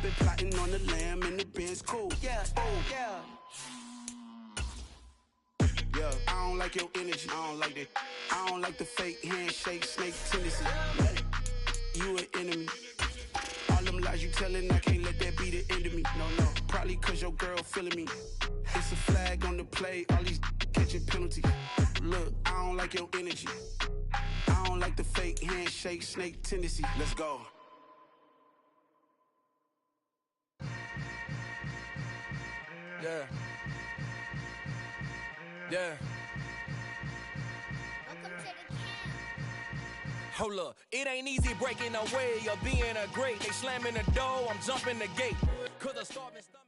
been plotting on the lamb and the Benz cool. Yeah, oh, yeah. Yeah, I don't like your energy. I don't like that. I don't like the fake handshake, snake tendency. You an enemy. All them lies you telling, I can't let that be the end of me. No, probably cause your girl feeling me. It's a flag on the play, all these catching penalties. Look, I don't like your energy. I don't like the fake handshake, snake tendency. Let's go. Yeah. Yeah. Hold up, it ain't easy breaking away or being a great. They slamming the door, I'm jumping the gate. Cause a starving stomach.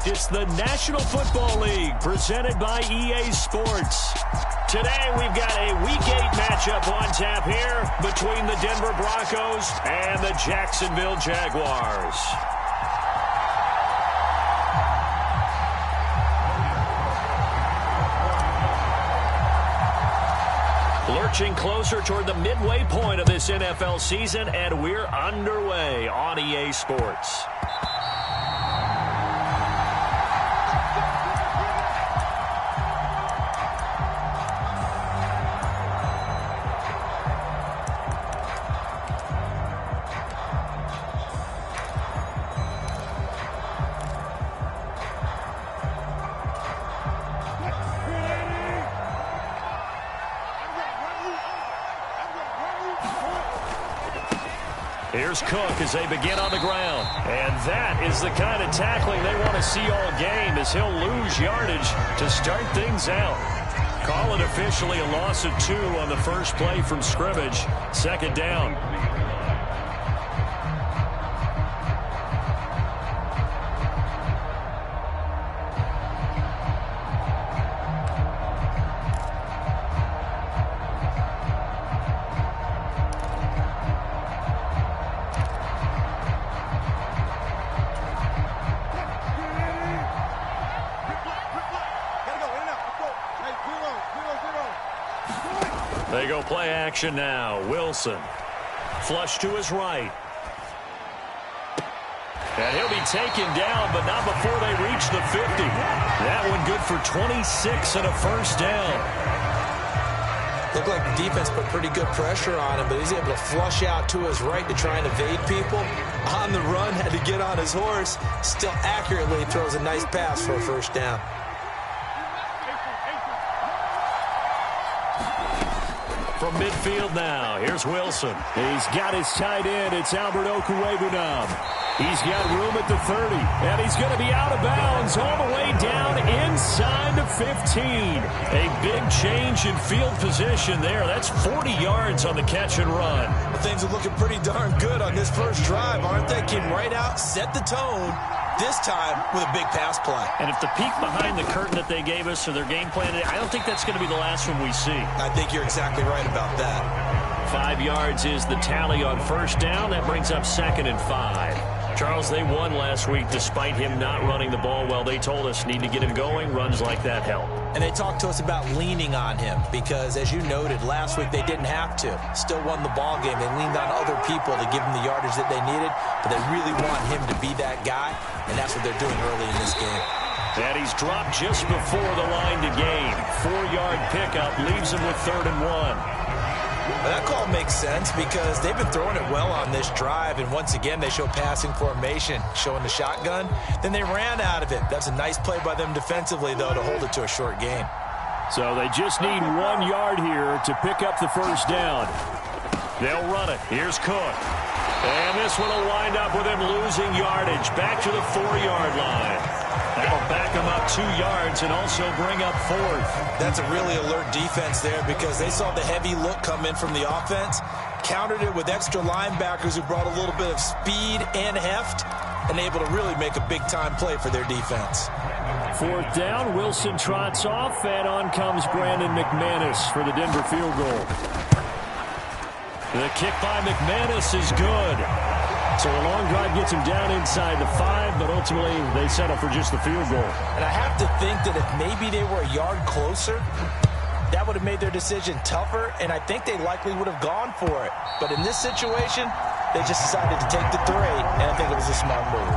It's the National Football League presented by EA Sports. Today we've got a Week 8 matchup on tap here between the Denver Broncos and the Jacksonville Jaguars. Lurching closer toward the midway point of this NFL season, and we're underway on EA Sports. Here's Cook as they begin on the ground. And that is the kind of tackling they want to see all game, as he'll lose yardage to start things out. Call it officially a loss of 2 on the first play from scrimmage. Second down. They go play action now. Wilson. Flush to his right. And he'll be taken down, but not before they reach the 50. That one good for 26 and a first down. Looked like the defense put pretty good pressure on him, but he's able to flush out to his right to try and evade people. On the run, had to get on his horse. Still accurately throws a nice pass for a first down. From midfield now, here's Wilson. He's got his tight end. It's Albert Okwuegbunam. He's got room at the 30, and he's going to be out of bounds all the way down inside the 15. A big change in field position there. That's 40 yards on the catch and run. Well, things are looking pretty darn good on this first drive, aren't they? Came right out, set the tone, this time with a big pass play. And if the peek behind the curtain that they gave us or their game plan, I don't think that's going to be the last one we see. I think you're exactly right about that. 5 yards is the tally on first down. That brings up 2nd and 5. Charles, they won last week despite him not running the ball well. They told us need to get him going. Runs like that help. And they talked to us about leaning on him because, as you noted, last week they didn't have to. Still won the ball game. They leaned on other people to give them the yardage that they needed, but they really want him to be that guy, and that's what they're doing early in this game. And he's dropped just before the line to gain. 4-yard pickup leaves him with 3rd and 1. Well, that call makes sense because they've been throwing it well on this drive, and once again they show passing formation, showing the shotgun. Then they ran out of it. That's a nice play by them defensively, though, to hold it to a short gain. So they just need 1 yard here to pick up the first down. They'll run it. Here's Cook. And this one will wind up with him losing yardage back to the 4-yard line. That'll back him up 2 yards and also bring up 4th. That's a really alert defense there because they saw the heavy look come in from the offense, countered it with extra linebackers who brought a little bit of speed and heft, and able to really make a big-time play for their defense. 4th down, Wilson trots off, and on comes Brandon McManus for the Denver field goal. The kick by McManus is good. So a long drive gets him down inside the 5, but ultimately they settle for just the field goal. And I have to think that if maybe they were a yard closer, that would have made their decision tougher, and I think they likely would have gone for it. But in this situation, they just decided to take the 3, and I think it was a smart move.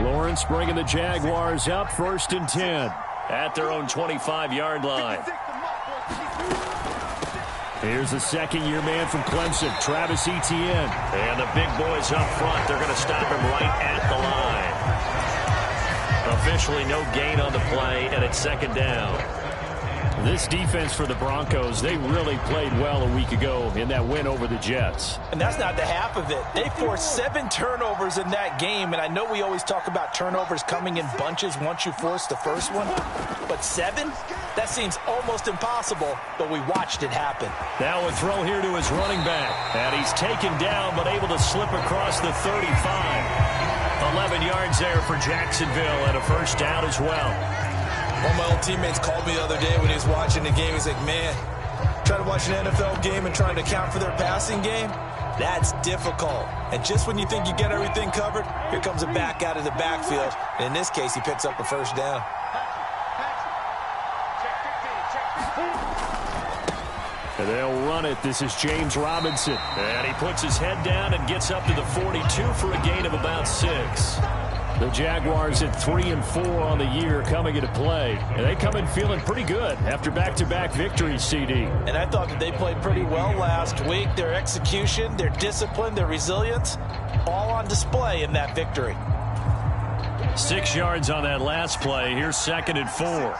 Lawrence bringing the Jaguars up 1st and 10 at their own 25-yard line. Here's the second-year man from Clemson, Travis Etienne. And the big boys up front, they're going to stop him right at the line. Officially no gain on the play, and it's 2nd down. This defense for the Broncos, they really played well a week ago in that win over the Jets. And that's not the half of it. They forced 7 turnovers in that game, and I know we always talk about turnovers coming in bunches once you force the first one, but 7? That seems almost impossible, but we watched it happen. Now a throw here to his running back, and he's taken down but able to slip across the 35. 11 yards there for Jacksonville and a 1st down as well. One of my old teammates called me the other day when he was watching the game. He's like, man, trying to watch an NFL game and trying to account for their passing game, that's difficult. And just when you think you get everything covered, here comes a back out of the backfield. And in this case, he picks up a 1st down. And they'll run it. This is James Robinson. And he puts his head down and gets up to the 42 for a gain of about 6. The Jaguars at 3-4 on the year coming into play. And they come in feeling pretty good after back-to-back victories, CD. And I thought that they played pretty well last week. Their execution, their discipline, their resilience, all on display in that victory. 6 yards on that last play. Here's 2nd and 4.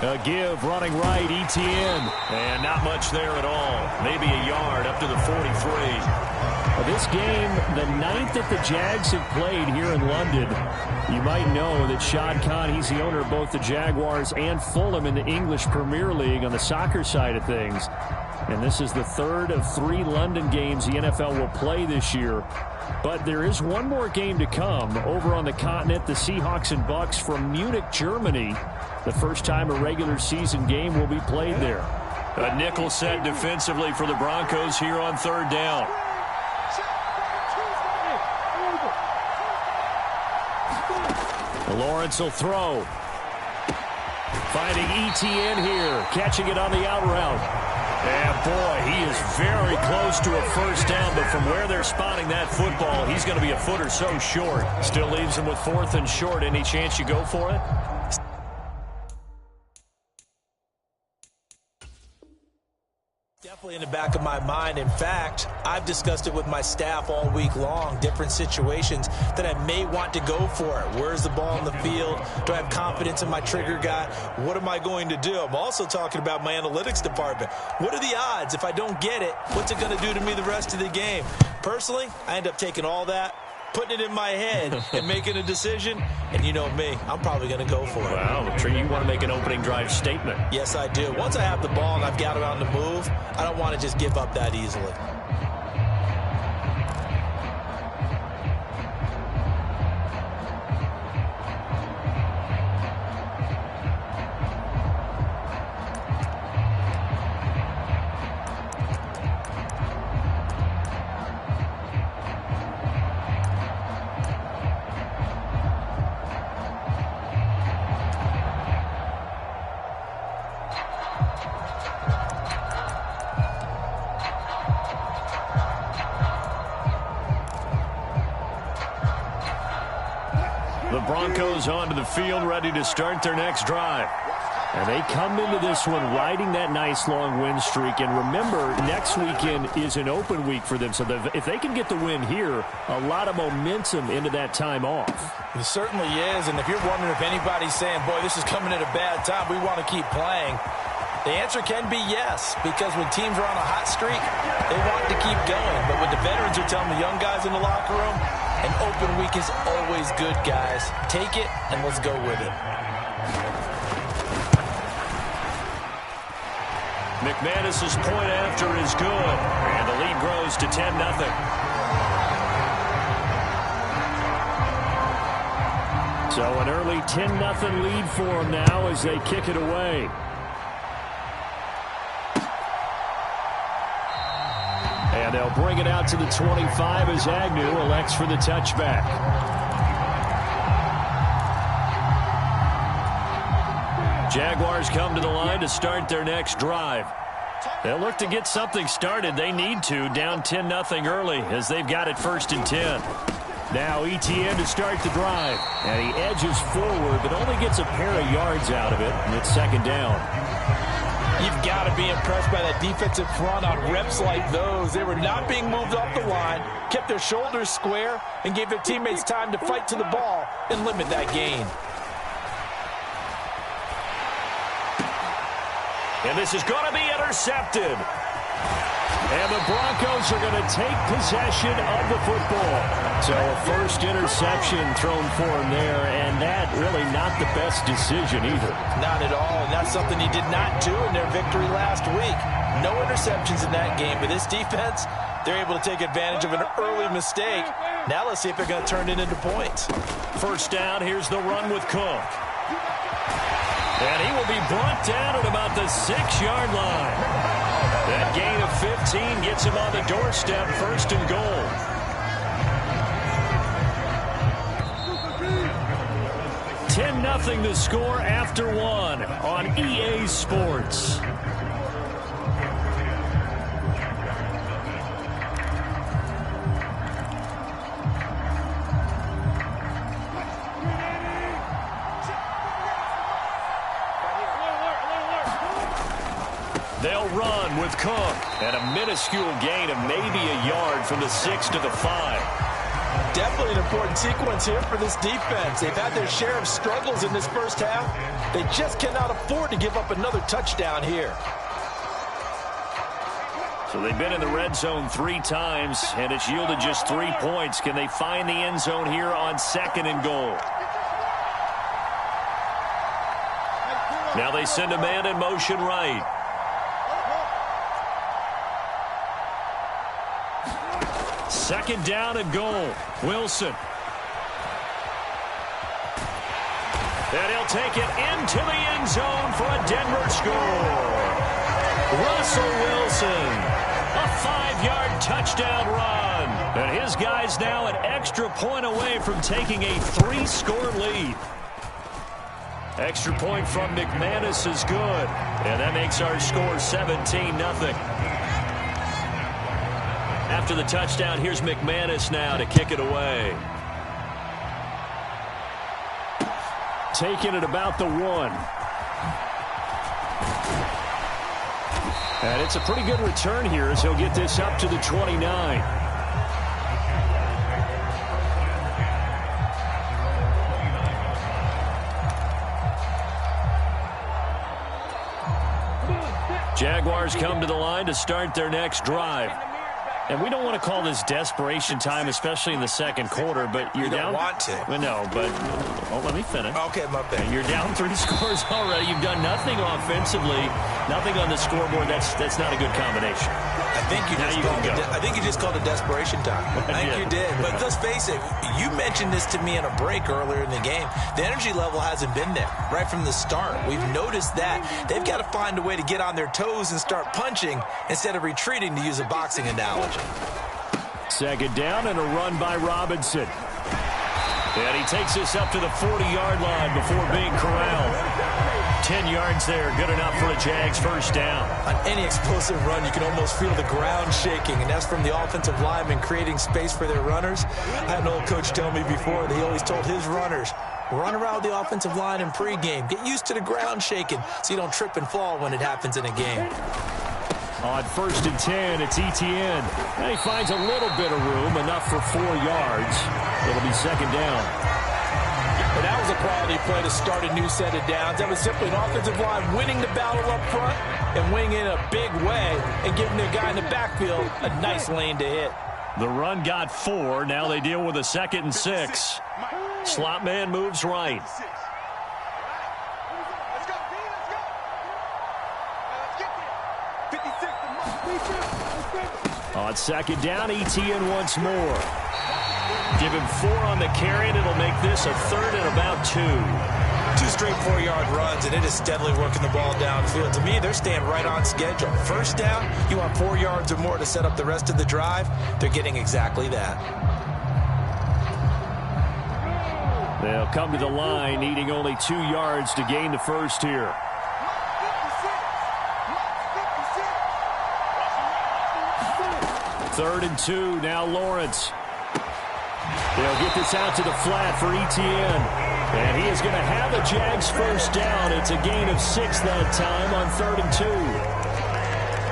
A give, running right, Etienne. And not much there at all. Maybe a yard up to the 43. This game, the 9th that the Jags have played here in London. You might know that Shad Khan, he's the owner of both the Jaguars and Fulham in the English Premier League on the soccer side of things. And this is the 3rd of 3 London games the NFL will play this year. But there is one more game to come over on the continent. The Seahawks and Bucks from Munich, Germany. The first time a regular season game will be played there. A nickel set defensively for the Broncos here on 3rd down. Lawrence will throw. Finding Etienne here. Catching it on the out route. And boy, he is very close to a 1st down, but from where they're spotting that football, he's going to be a foot or so short. Still leaves him with 4th and short. Any chance you go for it? Definitely in the back of my mind. In fact, I've discussed it with my staff all week long, different situations that I may want to go for it. Where's the ball in the field? Do I have confidence in my trigger guy? What am I going to do? I'm also talking about my analytics department. What are the odds? If I don't get it, what's it going to do to me the rest of the game? Personally, I end up taking all that, putting it in my head and making a decision, and you know me, I'm probably going to go for it. Wow, you want to make an opening drive statement. Yes, I do. Once I have the ball and I've got it on the move, I don't want to just give up that easily. The Broncos onto the field, ready to start their next drive. And they come into this one riding that nice long win streak. And remember, next weekend is an open week for them. So if they can get the win here, a lot of momentum into that time off. It certainly is. And if you're wondering if anybody's saying, boy, this is coming at a bad time, we want to keep playing, the answer can be yes, because when teams are on a hot streak, they want to keep going. But what the veterans are telling the young guys in the locker room, an open week is always good, guys. Take it, and let's go with it. McManus's point after is good, and the lead grows to 10-0. So an early 10-0 lead for them now as they kick it away. And they'll bring it out to the 25 as Agnew elects for the touchback. Jaguars come to the line to start their next drive. They'll look to get something started. They need to, down 10-0 early as they've got it 1st and 10. Now Etienne to start the drive. And he edges forward, but only gets a pair of yards out of it, and it's 2nd down. You've got to be impressed by that defensive front on reps like those. They were not being moved off the line, kept their shoulders square, and gave their teammates time to fight to the ball and limit that gain. And this is going to be intercepted. And the Broncos are going to take possession of the football. So a first interception thrown for him there, and that really not the best decision either. Not at all, and that's something he did not do in their victory last week. No interceptions in that game, but this defense, they're able to take advantage of an early mistake. Now let's see if they're going to turn it into points. 1st down, here's the run with Cook. And he will be brought down at about the 6-yard line. That gain of 15 gets him on the doorstep, 1st and goal. $10-0 the score after 1 on EA Sports. They'll run with Cook. And a minuscule gain of maybe a yard from the 6 to the 5. Definitely an important sequence here for this defense. They've had their share of struggles in this first half. They just cannot afford to give up another touchdown here. So they've been in the red zone 3 times, and it's yielded just 3 points. Can they find the end zone here on 2nd and goal? Now they send a man in motion right. Second down and goal. Wilson. And he'll take it into the end zone for a Denver score. Russell Wilson. A 5-yard touchdown run. And his guy's now an extra point away from taking a 3-score lead. Extra point from McManus is good. And that makes our score 17-0. After the touchdown, here's McManus now to kick it away. Taking it about the 1. And it's a pretty good return here as he'll get this up to the 29. Jaguars come to the line to start their next drive. And we don't want to call this desperation time, especially in the 2nd quarter, but you're down. You don't want to. Well, no, but let me finish. Okay, my bad. You're down 3 scores already. You've done nothing offensively, nothing on the scoreboard. That's not a good combination. I think you just called it desperation time. I think you did. But let's face it, you mentioned this to me in a break earlier in the game. The energy level hasn't been there right from the start. We've noticed that. They've got to find a way to get on their toes and start punching instead of retreating, to use a boxing analogy. 2nd down and a run by Robinson. And he takes this up to the 40-yard line before being corralled. 10 yards there, good enough for a Jags 1st down. On any explosive run, you can almost feel the ground shaking, and that's from the offensive linemen creating space for their runners. I had an old coach tell me before that he always told his runners, run around the offensive line in pregame. Get used to the ground shaking so you don't trip and fall when it happens in a game. On 1st and 10, it's Etienne. And he finds a little bit of room, enough for 4 yards. It'll be 2nd down. But that was a quality play to start a new set of downs. That was simply an offensive line winning the battle up front and winning in a big way and giving their guy in the backfield a nice lane to hit. The run got 4. Now they deal with a 2nd and 6. Slot man moves right. On 2nd down, Etienne once more. Give him 4 on the carry, and it'll make this a third and about 2. 2 straight 4-yard runs, and it is steadily working the ball downfield. To me, they're staying right on schedule. First down, you want 4 yards or more to set up the rest of the drive. They're getting exactly that. They'll come to the line, needing only 2 yards to gain the first here. Third and 2, now Lawrence. They'll get this out to the flat for Etienne. And he is going to have a Jags first down. It's a gain of 6 that time on 3rd and 2.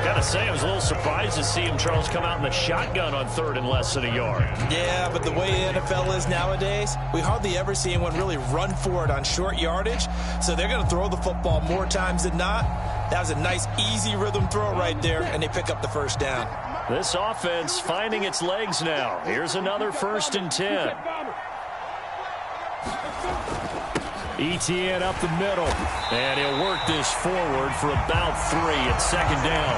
Gotta say, I was a little surprised to see him, Charles, come out in the shotgun on 3rd and less than a yard. Yeah, but the way the NFL is nowadays, we hardly ever see anyone really run for it on short yardage. So they're going to throw the football more times than not. That was a nice, easy rhythm throw right there, and they pick up the first down. This offense finding its legs now. Here's another 1st and 10. Etienne up the middle, and he'll work this forward for about 3 at 2nd down.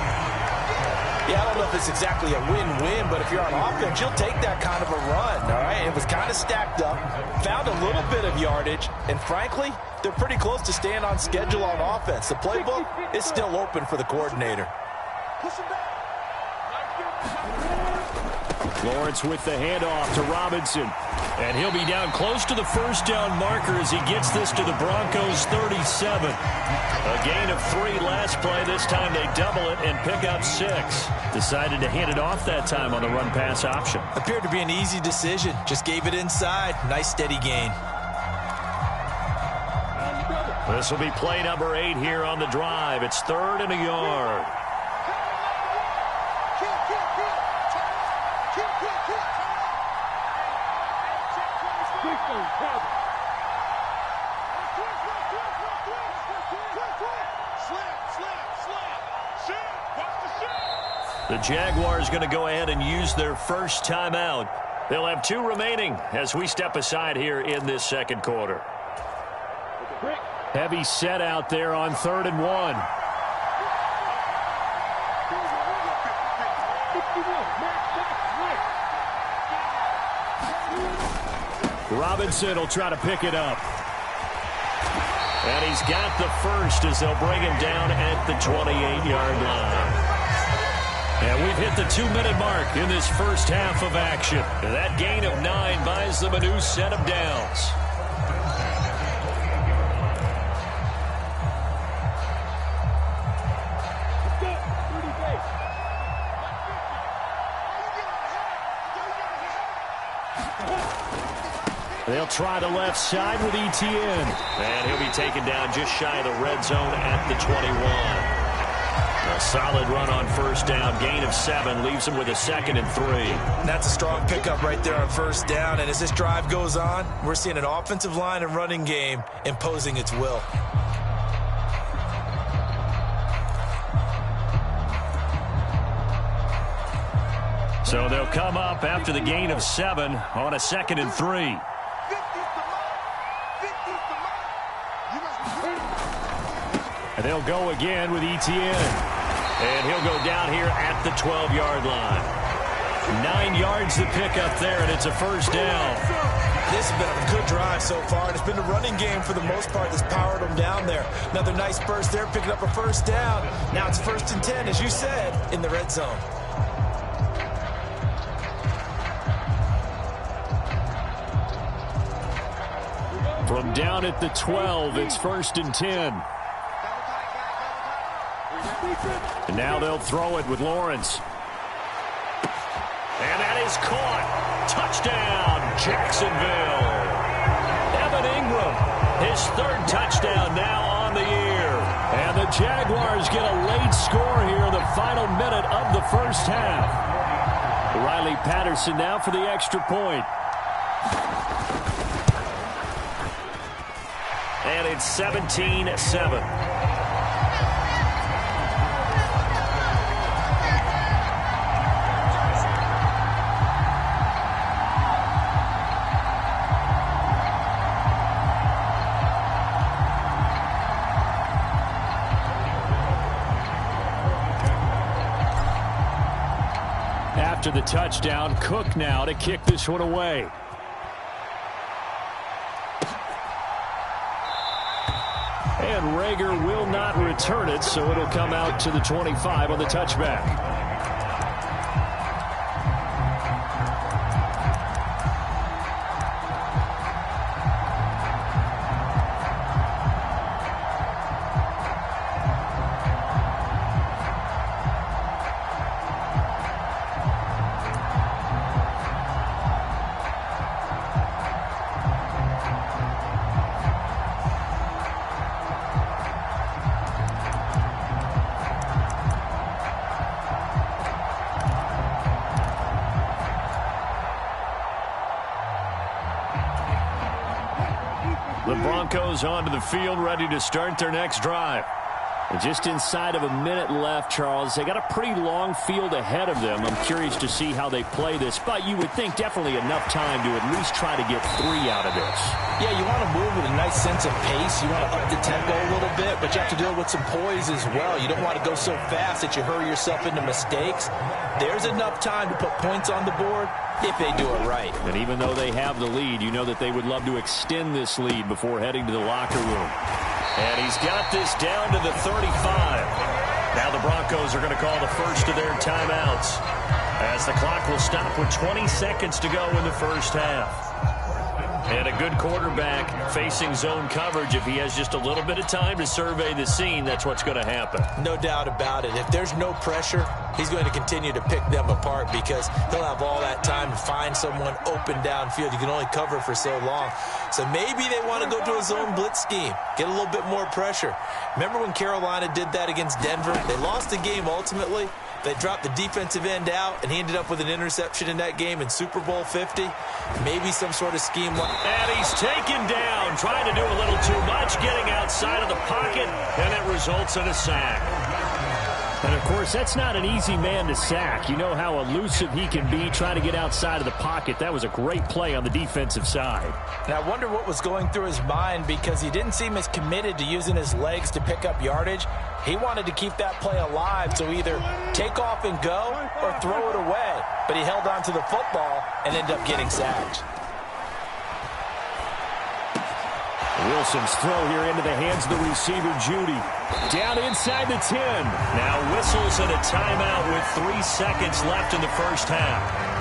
Yeah, I don't know if it's exactly a win-win, but if you're on offense, you'll take that kind of a run, all right? It was kind of stacked up, found a little bit of yardage, and frankly, they're pretty close to staying on schedule on offense. The playbook is still open for the coordinator. Lawrence with the handoff to Robinson. And he'll be down close to the first down marker as he gets this to the Broncos 37. A gain of 3 last play. This time they double it and pick up 6. Decided to hand it off that time on the run-pass option. Appeared to be an easy decision. Just gave it inside. Nice steady gain. This will be play number 8 here on the drive. It's 3rd and a yard. The Jaguars going to go ahead and use their first timeout. They'll have 2 remaining as we step aside here in this 2nd quarter. Heavy set out there on 3rd and 1. Robinson will try to pick it up. And he's got the first as they'll bring him down at the 28-yard line. And we've hit the 2-minute mark in this first half of action. And that gain of 9 buys them a new set of downs. They'll try the left side with Etienne. And he'll be taken down just shy of the red zone at the 21. A solid run on first down. Gain of 7 leaves him with a 2nd and 3. That's a strong pickup right there on first down. And as this drive goes on, we're seeing an offensive line and running game imposing its will. So they'll come up after the gain of 7 on a 2nd and 3. And they'll go again with Etienne. And he'll go down here at the 12-yard line. 9 yards to pick up there, and it's a first down. This has been a good drive so far, and it's been the running game for the most part that's powered them down there. Another nice burst there, picking up a first down. Now it's 1st and 10, as you said, in the red zone. From down at the 12, it's 1st and 10. And now they'll throw it with Lawrence. And that is caught. Touchdown, Jacksonville. Evan Ingram, his 3rd touchdown now on the year. And the Jaguars get a late score here in the final minute of the first half. Riley Patterson now for the extra point. And it's 17-7. after the touchdown. Cook now to kick this one away. And Rager will not return it, so it'll come out to the 25 on the touchback. The Broncos onto the field, ready to start their next drive. And just inside of a minute left, Charles. They got a pretty long field ahead of them. I'm curious to see how they play this, but you would think definitely enough time to at least try to get 3 out of this. Yeah, you want to move with a nice sense of pace. You want to up the tempo a little bit, but you have to deal with some poise as well. You don't want to go so fast that you hurry yourself into mistakes. There's enough time to put points on the board if they do it right. And even though they have the lead, you know that they would love to extend this lead before heading to the locker room. And he's got this down to the 35. Now the Broncos are going to call the first of their timeouts, as the clock will stop with 20 seconds to go in the first half. And a good quarterback facing zone coverage, if he has just a little bit of time to survey the scene, that's what's going to happen. No doubt about it. If there's no pressure, he's going to continue to pick them apart because he'll have all that time to find someone open downfield. You can only cover for so long. So maybe they want to go to a zone blitz scheme, get a little bit more pressure. Remember when Carolina did that against Denver? They lost the game ultimately. They dropped the defensive end out, and he ended up with an interception in that game in Super Bowl 50. Maybe some sort of scheme. And he's taken down, trying to do a little too much, getting outside of the pocket, and it results in a sack. And, of course, that's not an easy man to sack. You know how elusive he can be trying to get outside of the pocket. That was a great play on the defensive side. And I wonder what was going through his mind because he didn't seem as committed to using his legs to pick up yardage. He wanted to keep that play alive, so either take off and go or throw it away. But he held on to the football and ended up getting sacked. Wilson's throw here into the hands of the receiver, Judy. Down inside the 10. Now whistles and a timeout with 3 seconds left in the first half.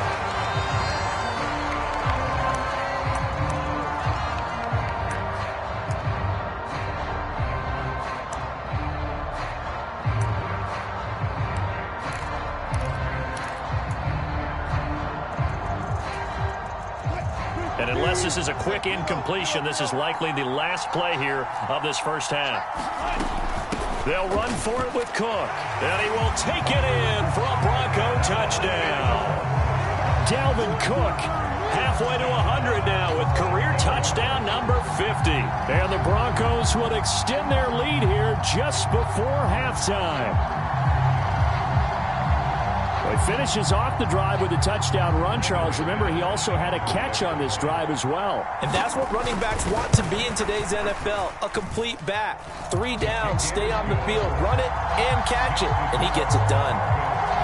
And unless this is a quick incompletion, this is likely the last play here of this first half. They'll run for it with Cook. And he will take it in for a Bronco touchdown. Dalvin Cook halfway to 100 now with career touchdown number 50. And the Broncos would extend their lead here just before halftime. He finishes off the drive with a touchdown run, Charles. Remember, he also had a catch on this drive as well. And that's what running backs want to be in today's NFL, a complete back. 3 downs, stay on the field, run it, and catch it. And he gets it done.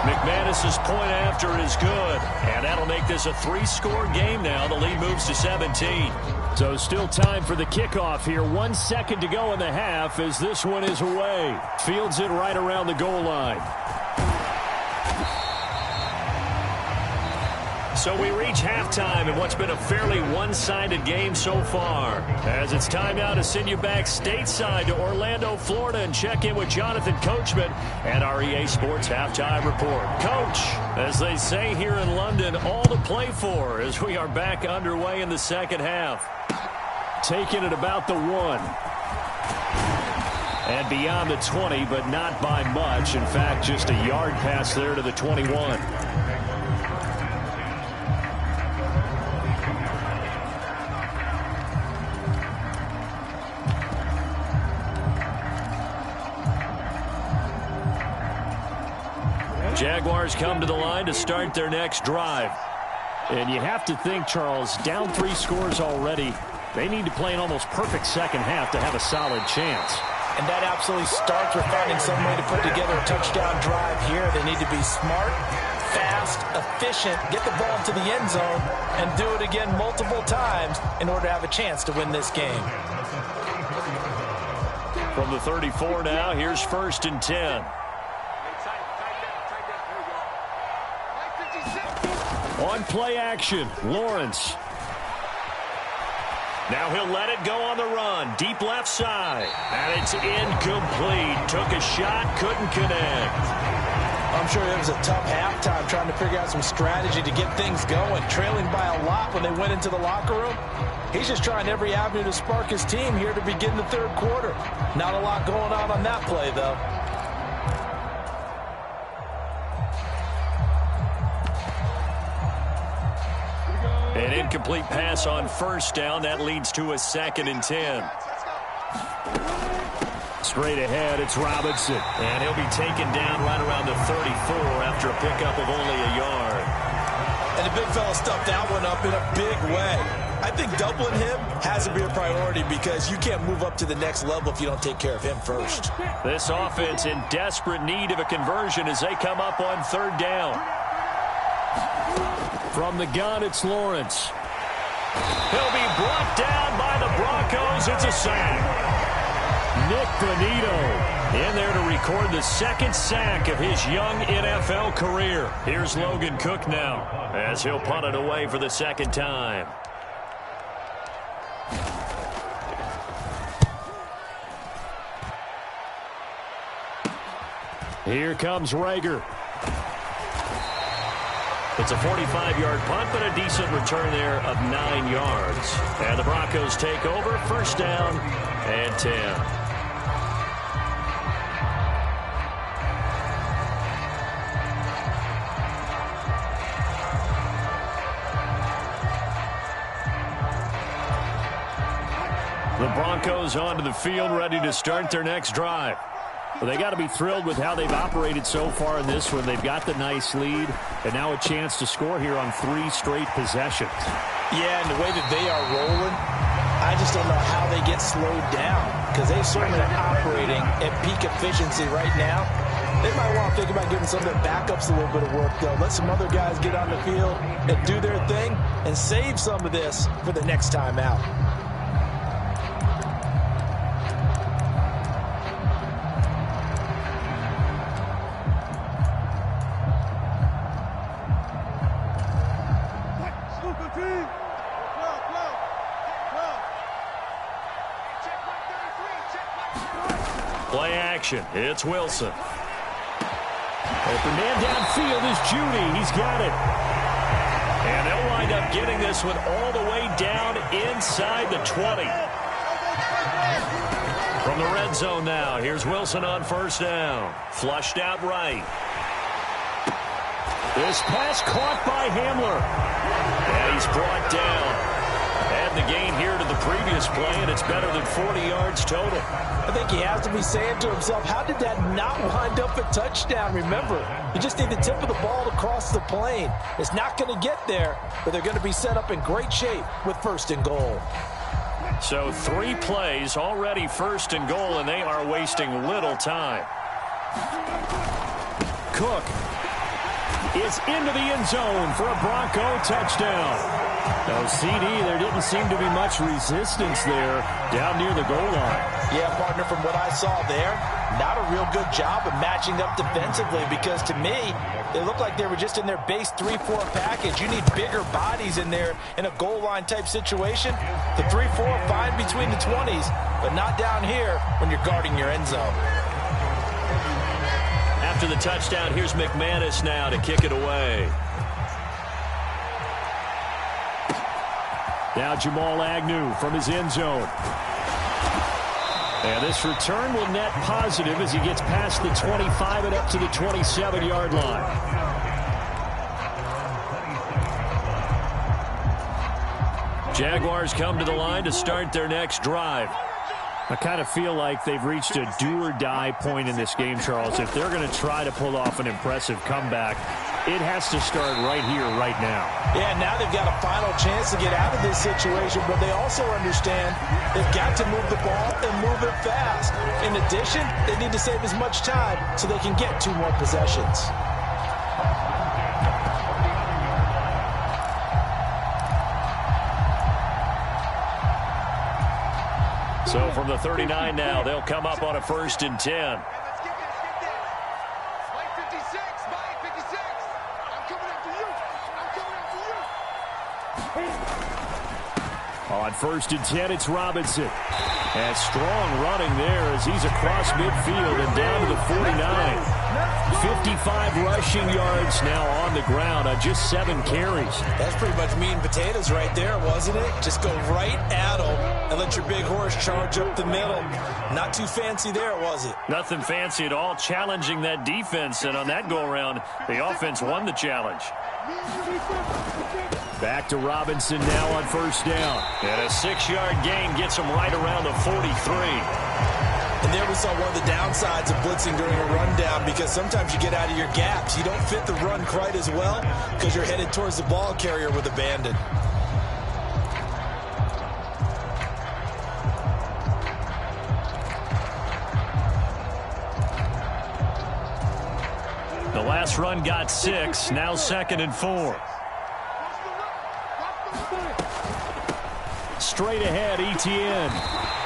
McManus's point after is good. And that'll make this a 3-score game now. The lead moves to 17. So still time for the kickoff here. 1 second to go in the half as this one is away. Fields it right around the goal line. So we reach halftime in what's been a fairly one-sided game so far. As it's time now to send you back stateside to Orlando, Florida, and check in with Jonathan Coachman at our EA Sports Halftime Report. Coach, as they say here in London, all to play for as we are back underway in the second half. Taking it about the 1. And beyond the 20, but not by much. In fact, just a yard pass there to the 21. Jaguars come to the line to start their next drive. And you have to think, Charles, down 3 scores already. They need to play an almost perfect second half to have a solid chance. And that absolutely starts with finding some way to put together a touchdown drive here. They need to be smart, fast, efficient, get the ball into the end zone, and do it again multiple times in order to have a chance to win this game. From the 34 now, here's 1st and 10. On play action, Lawrence. Now he'll let it go on the run. Deep left side. And it's incomplete. Took a shot, couldn't connect. I'm sure it was a tough halftime trying to figure out some strategy to get things going. Trailing by a lot when they went into the locker room. He's just trying every avenue to spark his team here to begin the third quarter. Not a lot going on that play, though. An incomplete pass on 1st down. That leads to a 2nd and 10. Straight ahead, it's Robinson. And he'll be taken down right around the 34 after a pickup of only a yard. And the big fella stuffed that one up in a big way. I think doubling him has to be a priority because you can't move up to the next level if you don't take care of him first. This offense in desperate need of a conversion as they come up on 3rd down. From the gun, it's Lawrence. He'll be brought down by the Broncos. It's a sack. Nick Bonito in there to record the 2nd sack of his young NFL career. Here's Logan Cook now as he'll punt it away for the 2nd time. Here comes Rager. It's a 45-yard punt, but a decent return there of 9 yards. And the Broncos take over, 1st down and 10. The Broncos onto the field, ready to start their next drive. Well, they got to be thrilled with how they've operated so far in this one. They've got the nice lead, and now a chance to score here on 3 straight possessions. Yeah, and the way that they are rolling, I just don't know how they get slowed down because they certainly are operating at peak efficiency right now. They might want to think about giving some of their backups a little bit of work, though. Let some other guys get on the field and do their thing and save some of this for the next time out. Play action. It's Wilson. Open man downfield is Judy. He's got it. And they'll wind up getting this one all the way down inside the 20. From the red zone now, here's Wilson on 1st down. Flushed out right. This pass caught by Hamler. And he's brought down. Add the gain here to the previous play, and it's better than 40 yards total. I think he has to be saying to himself, how did that not wind up a touchdown? Remember, you just need the tip of the ball to cross the plane. It's not going to get there, but they're going to be set up in great shape with 1st and goal. So 3 plays, already 1st and goal, and they are wasting little time. Cook is into the end zone for a Bronco touchdown. No CD, there didn't seem to be much resistance there down near the goal line. Yeah, partner, from what I saw there, not a real good job of matching up defensively because to me, they looked like they were just in their base 3-4 package. You need bigger bodies in there in a goal line type situation. The 3-4 fine between the 20s, but not down here when you're guarding your end zone. After the touchdown, here's McManus now to kick it away. Now Jamal Agnew from his end zone. And this return will net positive as he gets past the 25 and up to the 27-yard line. Jaguars come to the line to start their next drive. I kind of feel like they've reached a do-or-die point in this game, Charles. If they're going to try to pull off an impressive comeback, it has to start right here, right now. Yeah, now they've got a final chance to get out of this situation, but they also understand they've got to move the ball and move it fast. In addition, they need to save as much time so they can get 2 more possessions. So from the 39 now, they'll come up on a 1st and 10. On 1st and 10, it's Robinson. And strong running there as he's across midfield and down to the 49. 55 rushing yards now on the ground on just 7 carries. That's pretty much meat and potatoes right there, wasn't it? Just go right at him and let your big horse charge up the middle. Not too fancy there, was it? Nothing fancy at all, challenging that defense. And on that go-around, the offense won the challenge. Back to Robinson now on 1st down. And a 6-yard gain gets him right around the 43. And there we saw one of the downsides of blitzing during a rundown, because sometimes you get out of your gaps. You don't fit the run quite as well because you're headed towards the ball carrier with abandon. The last run got 6, now 2nd and 4. Straight ahead, Etienne.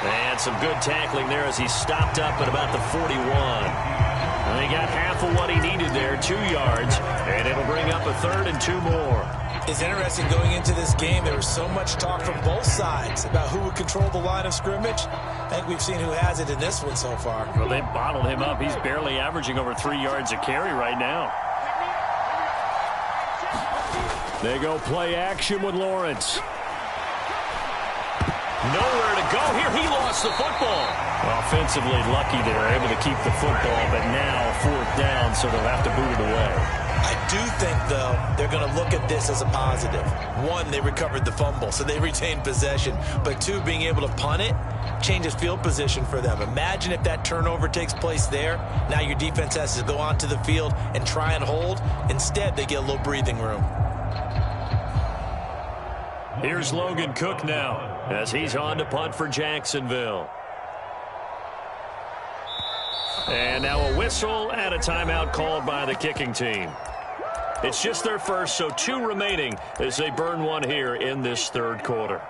And some good tackling there as he stopped up at about the 41. And he got half of what he needed there, 2 yards, and it'll bring up a 3rd and 2 more. It's interesting going into this game. There was so much talk from both sides about who would control the line of scrimmage. I think we've seen who has it in this one so far. Well, they bottled him up. He's barely averaging over 3 yards a carry right now. They go play action with Lawrence. Nowhere to go here. He lost the football. Offensively lucky they were able to keep the football, but now 4th down, so they'll have to boot it away. I do think, though, they're going to look at this as a positive. 1, they recovered the fumble, so they retained possession. But 2, being able to punt it changes field position for them. Imagine if that turnover takes place there. Now your defense has to go onto the field and try and hold. Instead, they get a little breathing room. Here's Logan Cook now as he's on to punt for Jacksonville. And now a whistle and a timeout called by the kicking team. It's just their first, so 2 remaining as they burn 1 here in this 3rd quarter.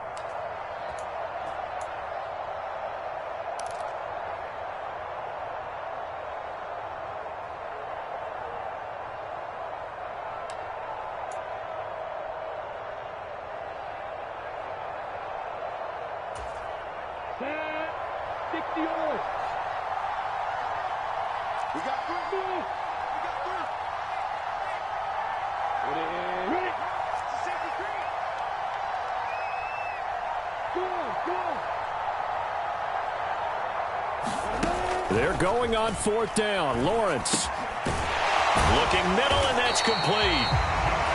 They're going on 4th down. Lawrence looking middle, and that's complete.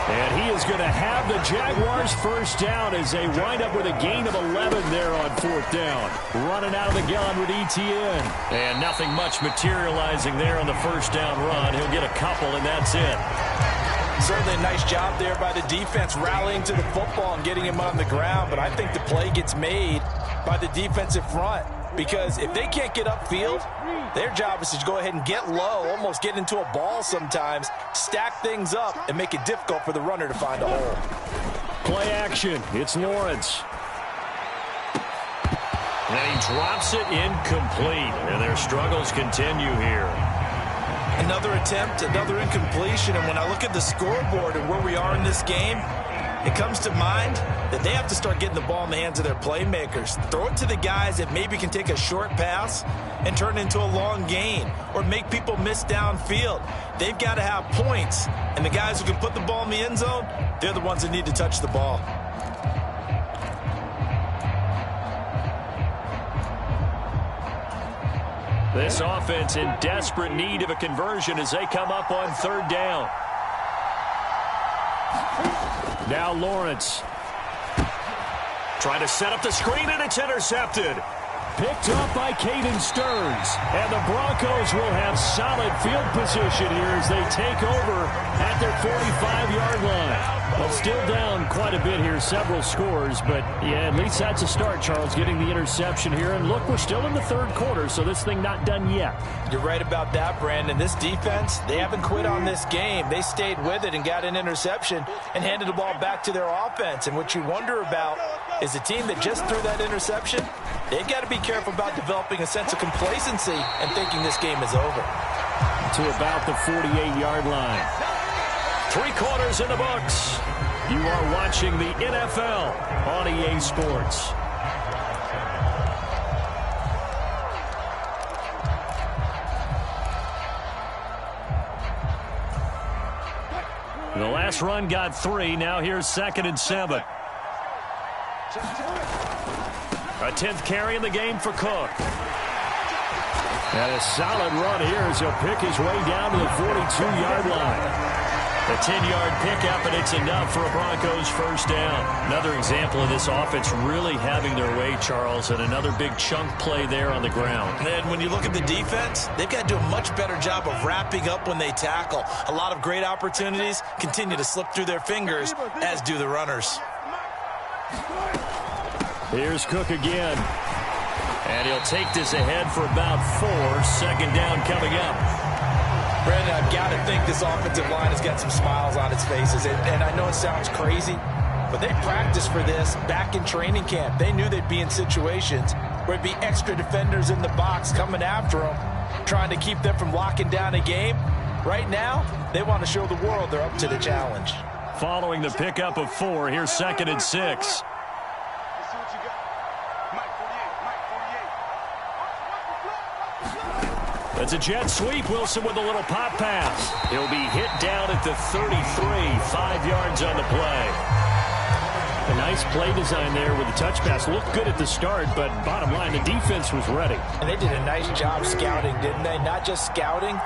And he is going to have the Jaguars' 1st down as they wind up with a gain of 11 there on 4th down. Running out of the gun with Etienne. And nothing much materializing there on the 1st down run. He'll get a couple, and that's it. Certainly a nice job there by the defense rallying to the football and getting him on the ground. But I think the play gets made by the defensive front, because if they can't get upfield, their job is to go ahead and get low, almost get into a ball sometimes, stack things up, and make it difficult for the runner to find a hole. Play action. It's Lawrence. And he drops it incomplete, and their struggles continue here. Another attempt, another incompletion, and when I look at the scoreboard and where we are in this game, it comes to mind that they have to start getting the ball in the hands of their playmakers. Throw it to the guys that maybe can take a short pass and turn it into a long gain, or make people miss downfield. They've got to have points, and the guys who can put the ball in the end zone, they're the ones that need to touch the ball. This offense in desperate need of a conversion as they come up on 3rd down. Now Lawrence trying to set up the screen, and it's intercepted. picked up by Caden Stearns. And the Broncos will have solid field position here as they take over at their 45-yard line. Well, still down quite a bit here, several scores, but yeah, at least that's a start, Charles, getting the interception here. And look, we're still in the third quarter, so this thing not done yet. You're right about that, Brandon. This defense, they haven't quit on this game. They stayed with it and got an interception and handed the ball back to their offense. And what you wonder about is a team that just threw that interception, they've got to be careful about developing a sense of complacency and thinking this game is over. To about the 48-yard line. 3 quarters in the books. You are watching the NFL on EA Sports. The last run got 3. Now here's 2nd and 7. A 10th carry in the game for Cook. And a solid run here as he'll pick his way down to the 42-yard line. A 10-yard pickup, and it's enough for a Broncos first down. Another example of this offense really having their way, Charles, and another big chunk play there on the ground. And when you look at the defense, they've got to do a much better job of wrapping up when they tackle. A lot of great opportunities continue to slip through their fingers, as do the runners. Here's Cook again. And he'll take this ahead for about 4. 2nd down coming up. Brandon, I've got to think this offensive line has got some smiles on its faces. And I know it sounds crazy, but they practiced for this back in training camp. They knew they'd be in situations where it'd be extra defenders in the box coming after them, trying to keep them from locking down a game. Right now, they want to show the world they're up to the challenge. Following the pickup of 4, here's 2nd and 6. It's a jet sweep. Wilson with a little pop pass. He'll be hit down at the 33, 5 yards on the play. A nice play design there with the touch pass. Looked good at the start, but bottom line, the defense was ready. And they did a nice job scouting, didn't they? Not just scouting,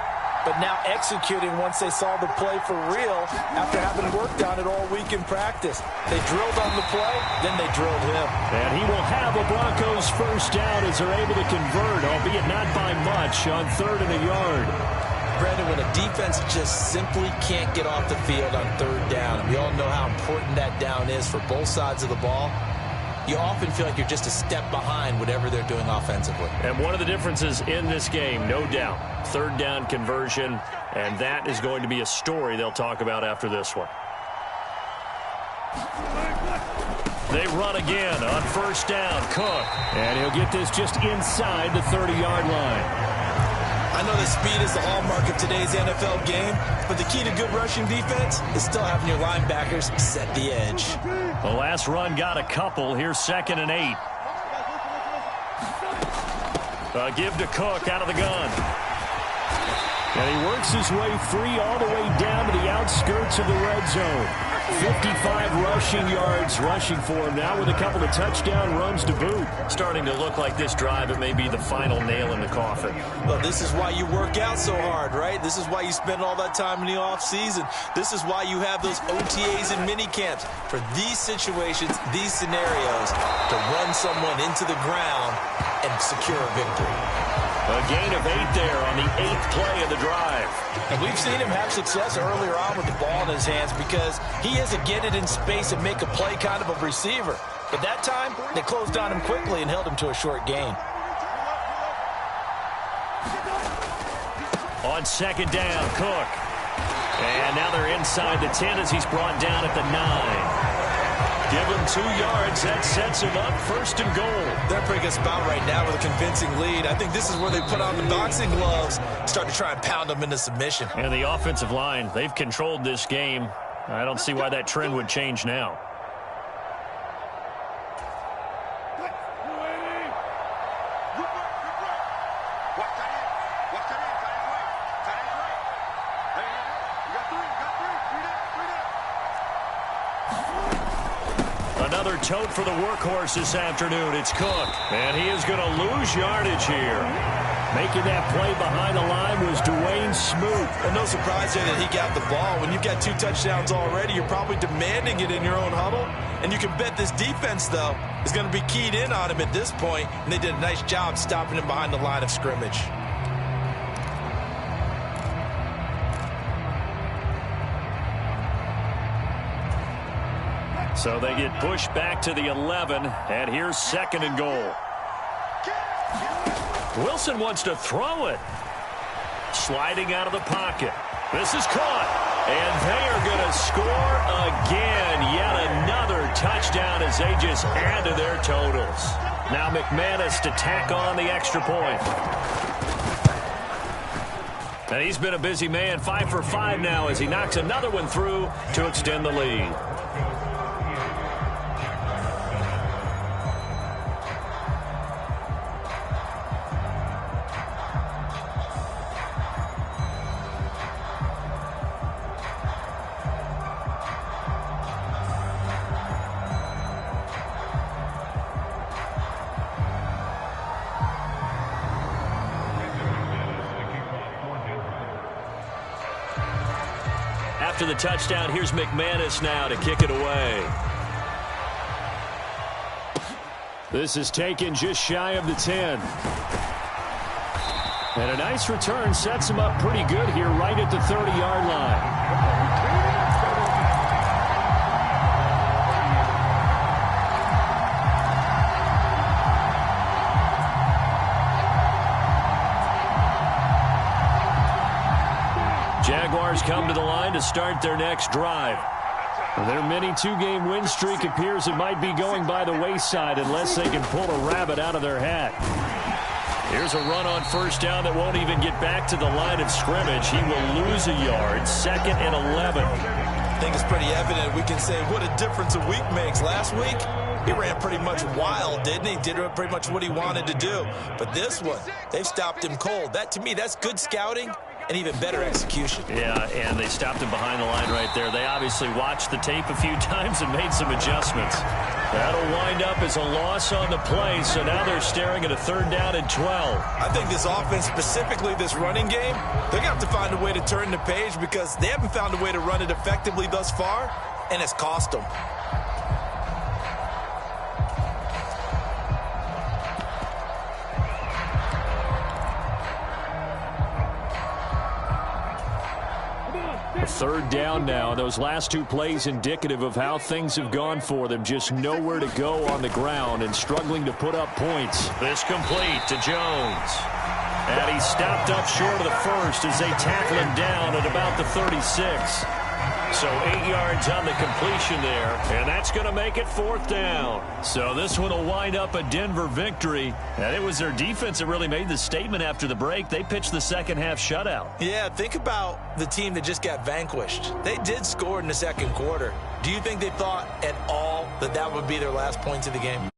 but now executing once they saw the play for real after having worked on it all week in practice. They drilled on the play, then they drilled him. And he will have a Broncos first down as they're able to convert, albeit not by much, on 3rd and a yard. Brandon, when a defense just simply can't get off the field on 3rd down, and we all know how important that down is for both sides of the ball, you often feel like you're just a step behind whatever they're doing offensively. And one of the differences in this game, no doubt, 3rd down conversion, and that is going to be a story they'll talk about after this one. They run again on 1st down. Cook. And he'll get this just inside the 30-yard line. I know that speed is the hallmark of today's NFL game, but the key to good rushing defense is still having your linebackers set the edge. The last run got a couple. Here's 2nd and 8. Give to Cook out of the gun. And he works his way free all the way down to the outskirts of the red zone. 55 rushing yards rushing for him now with a couple of touchdown runs to boot. Starting to look like this drive, it may be the final nail in the coffin. Well, this is why you work out so hard, right? This is why you spend all that time in the offseason. This is why you have those OTAs and mini camps for these situations, these scenarios, to run someone into the ground and secure a victory. A gain of 8 there on the 8th play of the drive. And we've seen him have success earlier on with the ball in his hands because he is a get it in space and make a play kind of a receiver. But that time, they closed on him quickly and held him to a short gain. On 2nd down, Cook. And now they're inside the 10 as he's brought down at the 9. Give him 2 yards. That sets him up 1st and goal. They're putting a spot right now with a convincing lead. I think this is where they put on the boxing gloves, start to try and pound them into submission. And the offensive line, they've controlled this game. I don't see why that trend would change now. Another tote for the workhorse this afternoon. It's Cook. And he is going to lose yardage here. Making that play behind the line was Dwayne and Smoot. Well, no surprise there that he got the ball. When you've got 2 touchdowns already, you're probably demanding it in your own huddle. And you can bet this defense, though, is going to be keyed in on him at this point. And they did a nice job stopping him behind the line of scrimmage. So they get pushed back to the 11, and here's 2nd and goal. Wilson wants to throw it. Sliding out of the pocket. This is caught. And they are going to score again. Yet another touchdown as they just add to their totals. Now McManus to tack on the extra point. And he's been a busy man. 5 for 5 now as he knocks another one through to extend the lead. After the touchdown, here's McManus now to kick it away. This is taken just shy of the 10. And a nice return sets him up pretty good here right at the 30-yard line. Jaguars come to the line to start their next drive. Their mini 2-game win streak appears it might be going by the wayside unless they can pull a rabbit out of their hat. Here's a run on first down that won't even get back to the line of scrimmage. He will lose a yard. 2nd and 11. I think it's pretty evident. We can say what a difference a week makes. Last week, he ran pretty much wild, didn't he? Did pretty much what he wanted to do. But this one, they've stopped him cold. That, to me, that's good scouting. And even better execution. Yeah, and they stopped him behind the line right there. They obviously watched the tape a few times and made some adjustments. That'll wind up as a loss on the play, so now they're staring at a 3rd down and 12. I think this offense, specifically this running game, they're going to have to find a way to turn the page because they haven't found a way to run it effectively thus far, and it's cost them. Third down now. Those last 2 plays indicative of how things have gone for them. Just nowhere to go on the ground and struggling to put up points. This complete to Jones. And he stopped up short of the first as they tackle him down at about the 36. So 8 yards on the completion there, and that's going to make it 4th down. So this one will wind up a Denver victory, and it was their defense that really made the statement after the break. They pitched the second-half shutout. Yeah, think about the team that just got vanquished. They did score in the 2nd quarter. Do you think they thought at all that that would be their last points of the game?